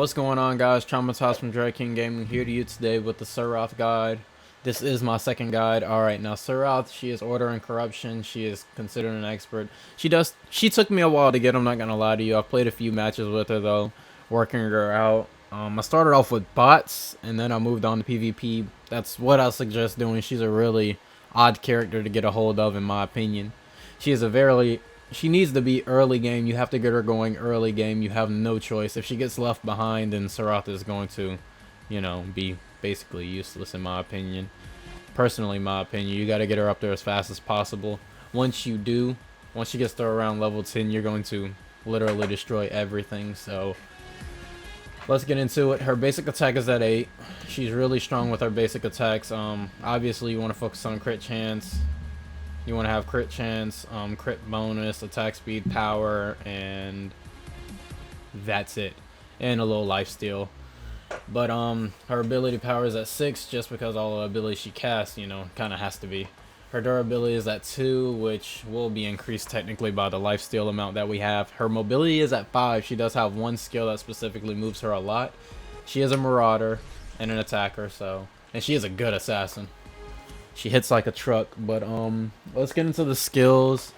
What's going on, guys? Traumatized from Drag King Gaming here to you today with the Serath guide. This is my second guide. Alright, now Serath, she is Order and Corruption. She is considered an expert. She took me a while to get, I'm not gonna lie to you. I've played a few matches with her though, working her out. I started off with bots and then I moved on to PvP. That's what I suggest doing. She's a really odd character to get a hold of in my opinion. She needs to be early game. You have to get her going early game. You have no choice. If she gets left behind, then Serath is going to, be basically useless in my opinion. Personally, my opinion, you got to get her up there as fast as possible. Once she gets to around level 10, you're going to literally destroy everything. So let's get into it. Her basic attack is at 8. She's really strong with her basic attacks. Obviously, you want to focus on crit chance. You want to have crit chance, crit bonus, attack speed, power, and that's it. And a little lifesteal. But her ability power is at 6 just because all the abilities she casts, kind of has to be. Her durability is at 2, which will be increased technically by the lifesteal amount that we have. Her mobility is at 5. She does have one skill that specifically moves her a lot. She is a marauder and an attacker, and she is a good assassin. She hits like a truck, but let's get into the skills.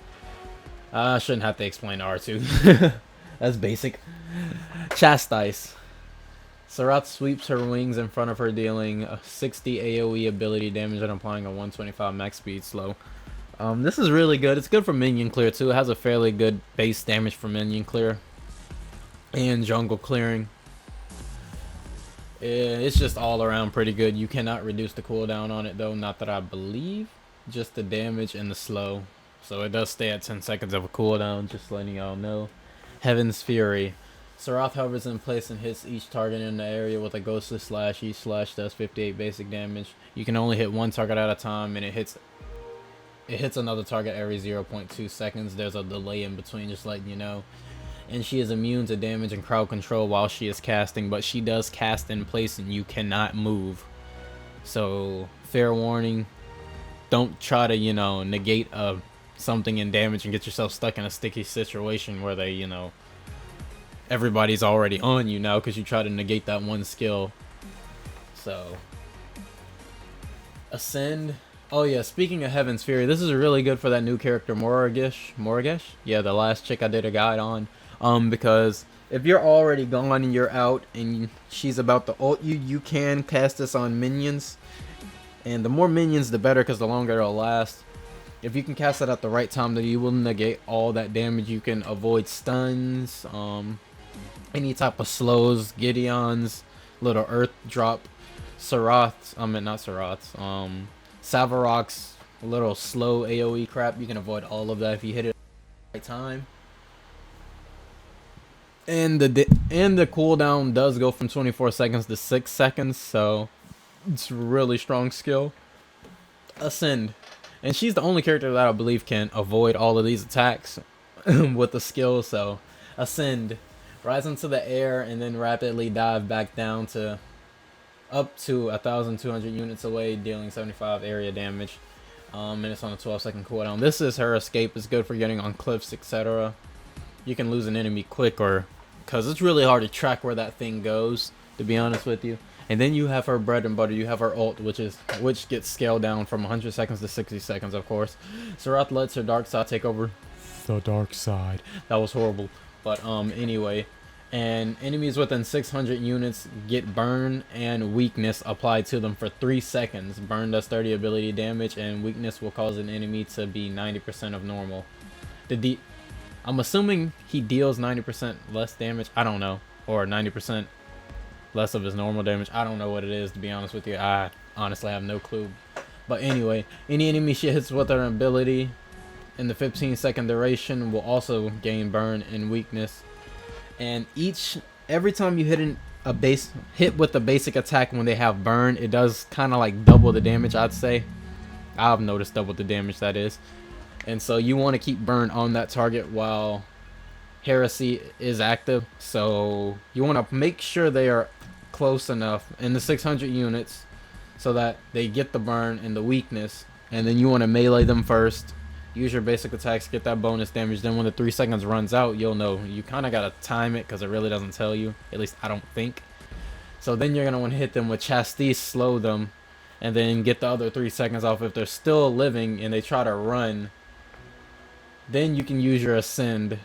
I shouldn't have to explain R2. That's basic. Chastise. Serath sweeps her wings in front of her, dealing a 60 AoE ability damage and applying a 125 max speed slow. This is really good. It's good for minion clear too. It has a fairly good base damage for minion clear and jungle clearing. It's just all around pretty good. You cannot reduce the cooldown on it though, not that I believe. Just the damage and the slow. So it does stay at 10 seconds of a cooldown, just letting y'all know. Heaven's Fury. Serath hovers in place and hits each target in the area with a ghostly slash. Each slash does 58 basic damage. You can only hit one target at a time, and it hits another target every 0.2 seconds. There's a delay in between, just letting you know. And she is immune to damage and crowd control while she is casting, but she does cast in place and you cannot move. So fair warning, don't try to negate something in damage and get yourself stuck in a sticky situation where they everybody's already on you now because you try to negate that one skill. So Ascend. Oh yeah, speaking of Heaven's Fury, this is really good for that new character Morgish. Yeah, the last chick I did a guide on. Because if you're already gone and you're out and she's about to ult you, you can cast this on minions. And the more minions, the better, because the longer it'll last. If you can cast it at the right time, then you will negate all that damage. You can avoid stuns, any type of slows, Gideon's, little earth drop, Serath's, not Serath's, Savarok's little slow AoE crap. You can avoid all of that if you hit it at the right time. And the cooldown does go from 24 seconds to 6 seconds, so it's a really strong skill. Ascend. And she's the only character that I believe can avoid all of these attacks with the skill, so Ascend. Rise into the air and then rapidly dive back down to up to 1,200 units away, dealing 75 area damage. And it's on a 12-second cooldown. This is her escape. It's good for getting on cliffs, etc. You can lose an enemy quick, or because it's really hard to track where that thing goes, to be honest with you. And then you have her bread and butter. You have her ult, which gets scaled down from 100 seconds to 60 seconds, of course. Serath lets her dark side take over the dark side. That was horrible, but anyway. And enemies within 600 units get burn and weakness applied to them for 3 seconds. Burn does 30 ability damage, and weakness will cause an enemy to be 90% of normal. I'm assuming he deals 90% less damage. I don't know. Or 90% less of his normal damage. I don't know what it is, to be honest with you. I honestly have no clue. But anyway, any enemy she hits with her ability in the 15-second duration will also gain burn and weakness. And every time you hit with a basic attack when they have burn, it does kind of like double the damage, I'd say. I've noticed double the damage, that is. And so you want to keep burn on that target while heresy is active. So you want to make sure they are close enough in the 600 units so that they get the burn and the weakness. And then you want to melee them first use your basic attacks, get that bonus damage. Then when the 3 seconds runs out, you'll know. You kind of got to time it because it really doesn't tell you. At least I don't think. So then you're going to want to hit them with Chastise, slow them, and then get the other 3 seconds off. If they're still living and they try to run, then you can use your Ascend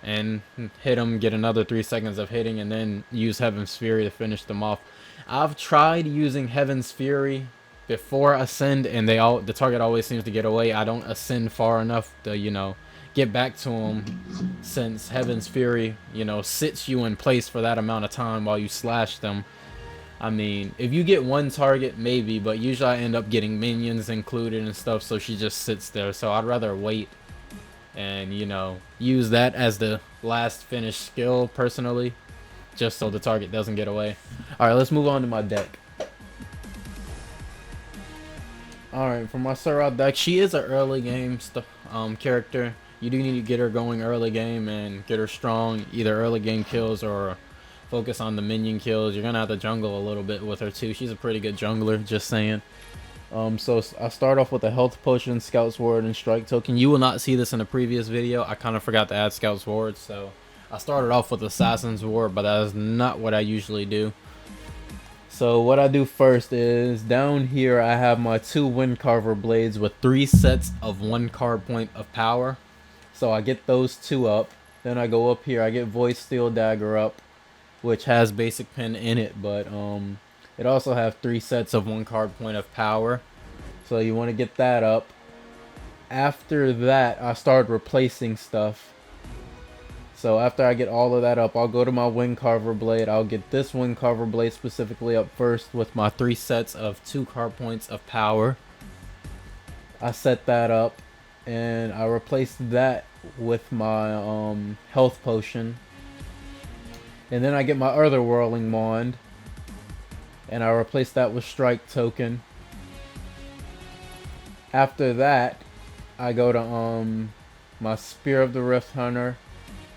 and hit them, get another 3 seconds of hitting, and then use Heaven's Fury to finish them off. I've tried using Heaven's Fury before Ascend, and the target always seems to get away. I don't ascend far enough to, you know, get back to them, since Heaven's Fury, you know, sits you in place for that amount of time while you slash them. I mean, if you get one target, maybe, but usually I end up getting minions included and stuff, so she just sits there. So I'd rather wait and, you know, use that as the last finished skill, personally, just so the target doesn't get away. Alright, let's move on to my deck. Alright, for my Serath deck, she is an early game character. You do need to get her going early game and get her strong, either early game kills or focus on the minion kills. You're gonna have to jungle a little bit with her too. She's a pretty good jungler, just saying. So I start off with a health potion, Scout's Ward, and strike token. You will not see this in a previous video. I kind of forgot to add Scout's Ward, so I started off with Assassin's Ward, but that is not what I usually do. So what I do first is, down here I have my 2 windcarver blades with 3 sets of 1 card point of power. So I get those 2 up. Then I go up here, I get voidsteel dagger up, which has basic pen in it, but it also have 3 sets of 1 card point of power. So you want to get that up. After that, I start replacing stuff. So after I get all of that up, I'll go to my windcarver blade. I'll get this windcarver blade specifically up first with my 3 sets of 2 card points of power. I set that up and I replace that with my health potion. And then I get my other whirling wand and I replace that with strike token. After that, I go to my spear of the rifthunter.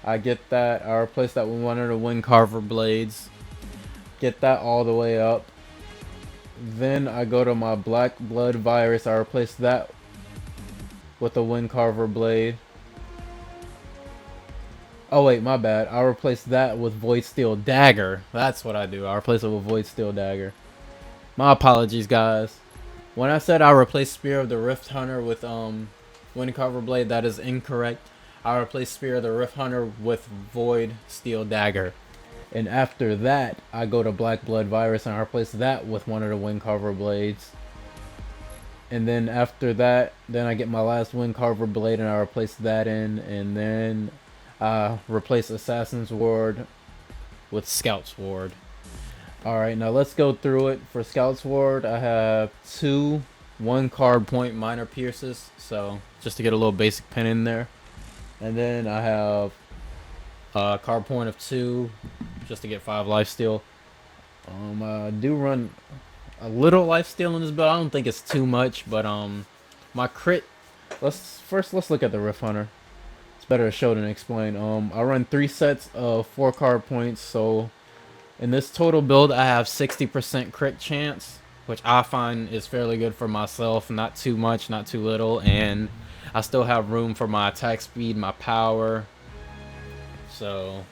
I get that, I replace that with one of the windcarver blades. Get that all the way up. Then I go to my blackblood virus. I replace that with a windcarver blade. Oh wait, my bad. I replace that with voidsteel dagger. That's what I do. I replace it with voidsteel dagger. My apologies, guys. When I said I replace spear of the rifthunter with windcarver blade, that is incorrect. I replace Spear of the Rifthunter with Void Steel Dagger. And after that, I go to Blackblood Virus and I replace that with one of the windcarver blades. And then after that, then I get my last windcarver blade and I replace that in. And then I replace Assassin's Ward with Scout's Ward. Alright, now let's go through it. For Scout's Ward, I have 2 1 card point minor pierces. So, just to get a little basic pin in there. And then I have a card point of 2 just to get 5 lifesteal. I do run a little lifesteal in this build. I don't think it's too much, but my crit. Let's look at the rifthunter. It's better to show than explain. I run 3 sets of 4 card points. So in this total build, I have 60% crit chance, which I find is fairly good for myself. Not too much, not too little, and I still have room for my attack speed, my power. So,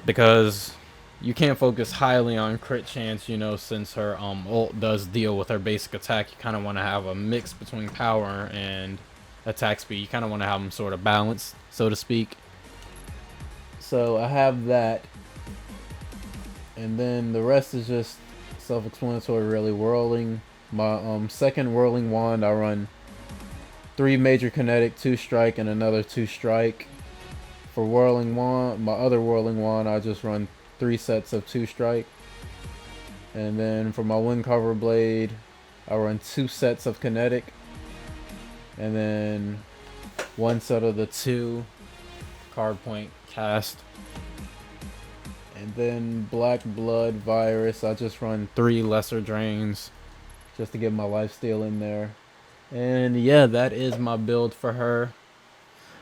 because you can't focus highly on crit chance, you know, since her ult does deal with her basic attack. You kind of want to have a mix between power and attack speed. You kind of want to have them sort of balanced, so to speak. So I have that. And then the rest is just self-explanatory, really. Whirling. My second whirling wand, I run 3 major kinetic, 2 strike, and another 2 strike. For whirling wand, my other whirling wand, I just run 3 sets of 2 strike. And then for my windcarver blade, I run 2 sets of kinetic. And then 1 set of the 2 card point cast. And then blackblood virus, I just run 3 lesser drains just to get my lifesteal in there. And yeah, that is my build for her.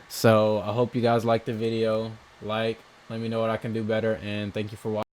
So I hope you guys liked the video. Let me know what I can do better, and thank you for watching.